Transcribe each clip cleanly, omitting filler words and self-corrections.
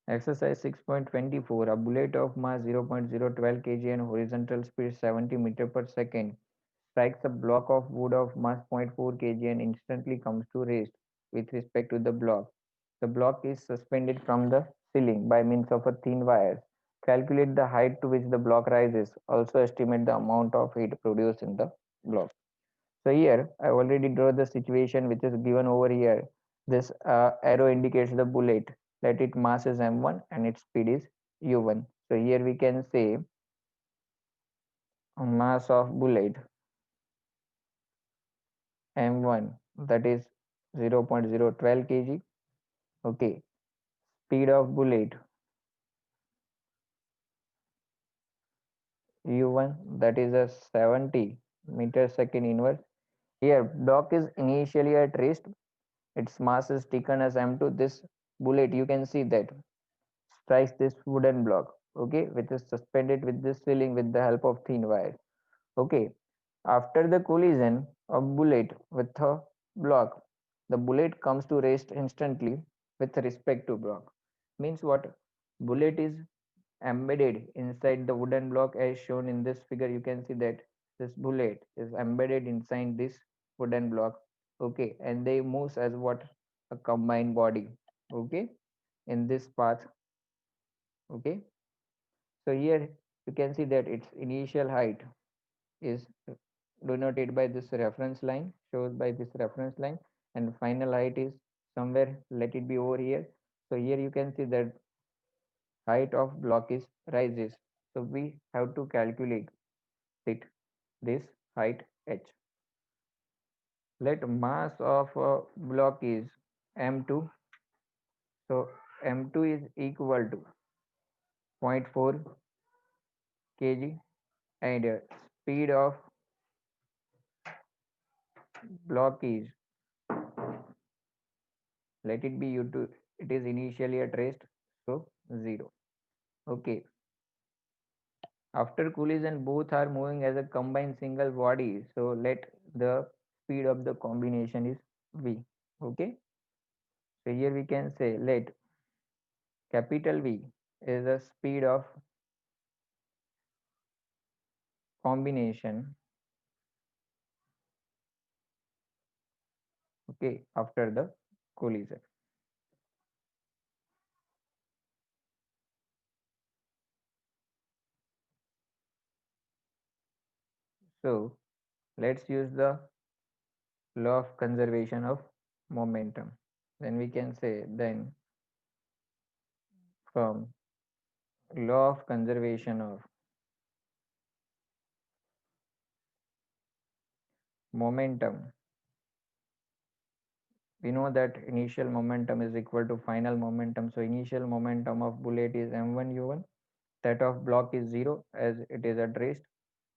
Exercise 6.24. A bullet of mass 0.012 kg and horizontal speed 70 meter per second strikes a block of wood of mass zero point 0.4 kg and instantly comes to rest with respect to the block. The block is suspended from the ceiling by means of a thin wire. Calculate the height to which the block rises. Also estimate the amount of heat produced in the block. So here I already draw the situation which is given over here. This arrow indicates the bullet. Let it mass is m1 and its speed is u1. So here we can say mass of bullet m1, that is 0.012 kg. Okay, speed of bullet u1, that is a 70 meter second inverse. Here block is initially at rest. Its mass is taken as m2. This bullet, you can see that, strikes this wooden block, okay, which is suspended with this ceiling with the help of thin wire. Okay, after the collision of bullet with a block, the bullet comes to rest instantly with respect to block. Means what? Bullet is embedded inside the wooden block as shown in this figure. You can see that this bullet is embedded inside this wooden block. Okay, and they moves as what? A combined body. Okay, in this path. Okay, so here you can see that its initial height is denoted by this reference line, shows by this reference line, and final height is somewhere, let it be over here. So here you can see that height of block is rises. So we have to calculate it, this height h. Let mass of a block is m2. So m2 is equal to zero point 0.4 kg and speed of block is, let it be u2, it is initially at rest, so 0. Okay, after collision both are moving as a combined single body, so let the speed of the combination is v. Okay, so here we can say let capital V is the speed of combination, okay, after the collision. So let's use the law of conservation of momentum. Then we can say, then from law of conservation of momentum, we know that initial momentum is equal to final momentum. So initial momentum of bullet is m1 u1, that of block is 0 as it is at rest,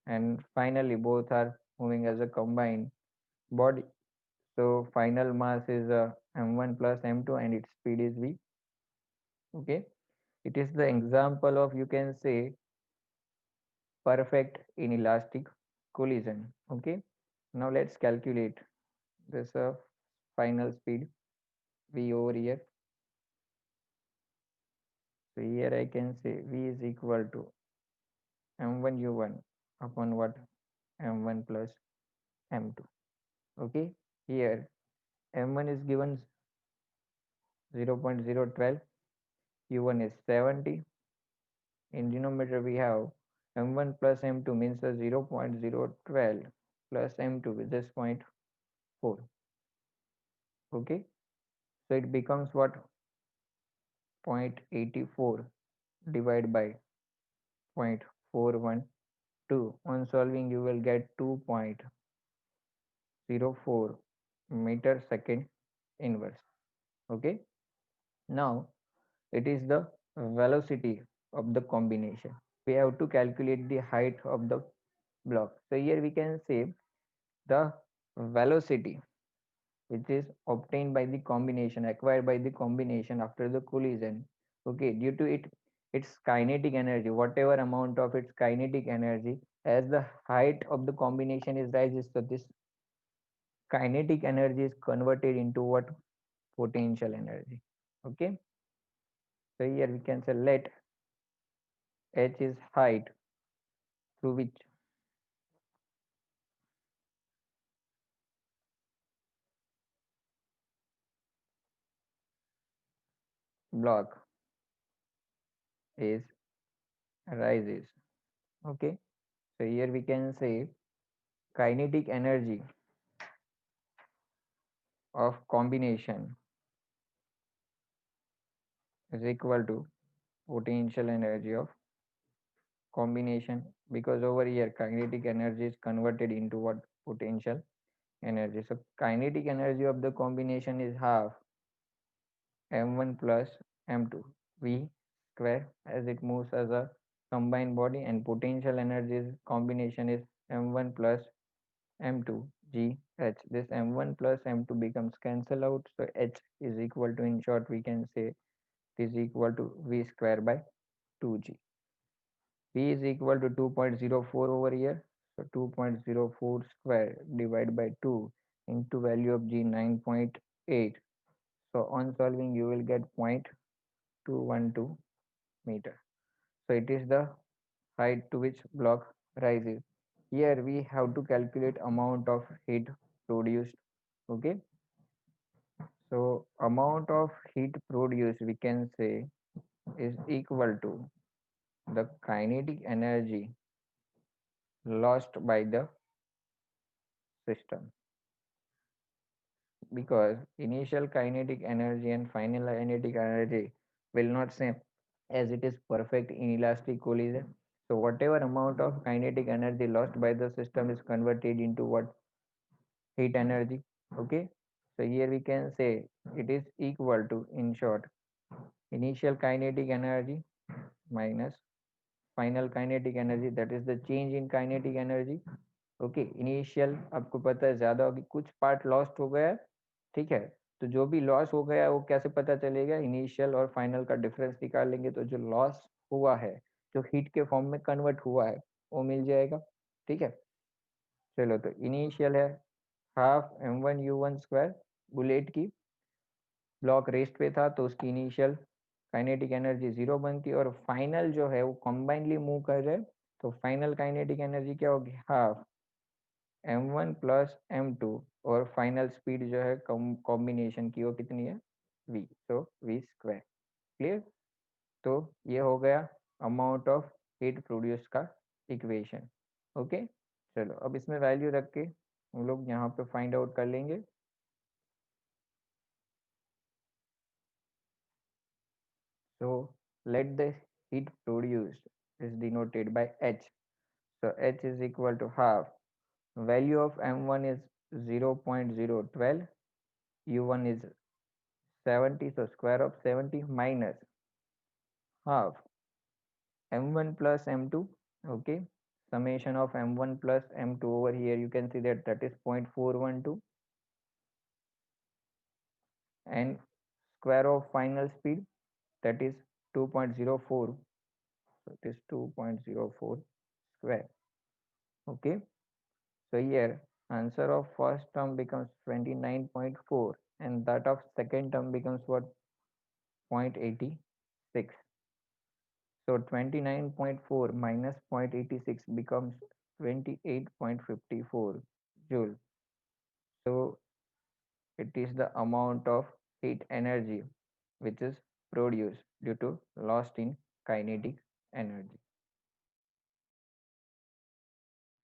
and finally both are moving as a combined body. So final mass is m1 plus m2 and its speed is v. Okay, it is the example of, you can say, perfect inelastic collision. Okay, now let's calculate this final speed v over here. So here I can say v is equal to m1 u1 upon what? m1 plus m2. Okay, here m1 is given 0.012, u1 is 70. In denominator we have m1 plus m2 means 0.012 plus m2 which is zero point 0.4. Okay, so it becomes what? 0.84 divided by 0.412. On solving you will get 2.04 meter second inverse. Okay, now it is the velocity of the combination. We have to calculate the height of the block. So here we can say the velocity which is obtained by the combination, acquired by the combination after the collision. Okay, due to its kinetic energy, whatever amount of its kinetic energy, as the height of the combination is rises, so this kinetic energy is converted into what? Potential energy. Okay, So here we can say let h is height through which block is rises. Okay. So here we can say kinetic energy of combination is equal to potential energy of combination, because over here kinetic energy is converted into what? Potential energy. So kinetic energy of the combination is half m1 plus m2 v square as it moves as a combined body, and potential energy combination is m1 plus m2 g h. This m1 plus m2 becomes cancel out, so h is equal to, in short we can say, it is equal to v square by 2g. V is equal to 2.04 over here. So 2.04 square divided by 2 into value of G 9.8. So on solving you will get 0.212 meter. So it is the height to which block rises. Here we have to calculate amount of heat produced. Okay. So amount of heat produced we can say is equal to the kinetic energy lost by the system, because initial kinetic energy and final kinetic energy will not same, as it is perfect inelastic collision. So whatever amount of kinetic energy lost by the system is converted into what? Heat energy. Okay. So here we can say it is equal to, in short, initial kinetic energy minus final kinetic energy, that is the change in kinetic energy. Okay initial आपको पता है ज्यादा होगी, कुछ part lost हो गया है, ठीक है। तो जो भी लॉस हो गया है वो कैसे पता चलेगा? इनिशियल और फाइनल का डिफरेंस निकाल लेंगे, तो जो लॉस हुआ है, जो हीट के फॉर्म में कन्वर्ट हुआ है, वो मिल जाएगा। ठीक है। चलो, तो इनिशियल है हाफ m1u1 स्क्वायर, बुलेट की ब्लॉक रेस्ट पे था तो उसकी इनिशियल काइनेटिक एनर्जी 0 बनती, और फाइनल जो है वो कंबाइनली मूव कर रहे, तो फाइनल काइनेटिक एनर्जी क्या होगी? हाफ m1 प्लस m2, और फाइनल स्पीड जो है कॉम्बिनेशन की वो कितनी है? v, तो v स्क्वायर। क्लियर? तो ये हो गया अमाउंट ऑफ हीट प्रोड्यूस का इक्वेशन। ओके। चलो अब इसमें वैल्यू रख के हम लोग यहाँ पे फाइंड आउट कर लेंगे। So let the heat produced is denoted by h. So h is equal to half. Value of m1 is 0.012, u1 is 70, so square of 70 minus half m1 plus m2. Okay, summation of m1 plus m2 over here you can see that that is 0.412, and square of final speed, that is 2.04, so it is 2.04 square. Okay. So here answer of first term becomes 29.4, and that of second term becomes what? 0.86. So 29.4 minus 0.86 becomes 28.54 joule. So it is the amount of heat energy which is produced due to lost in kinetic energy.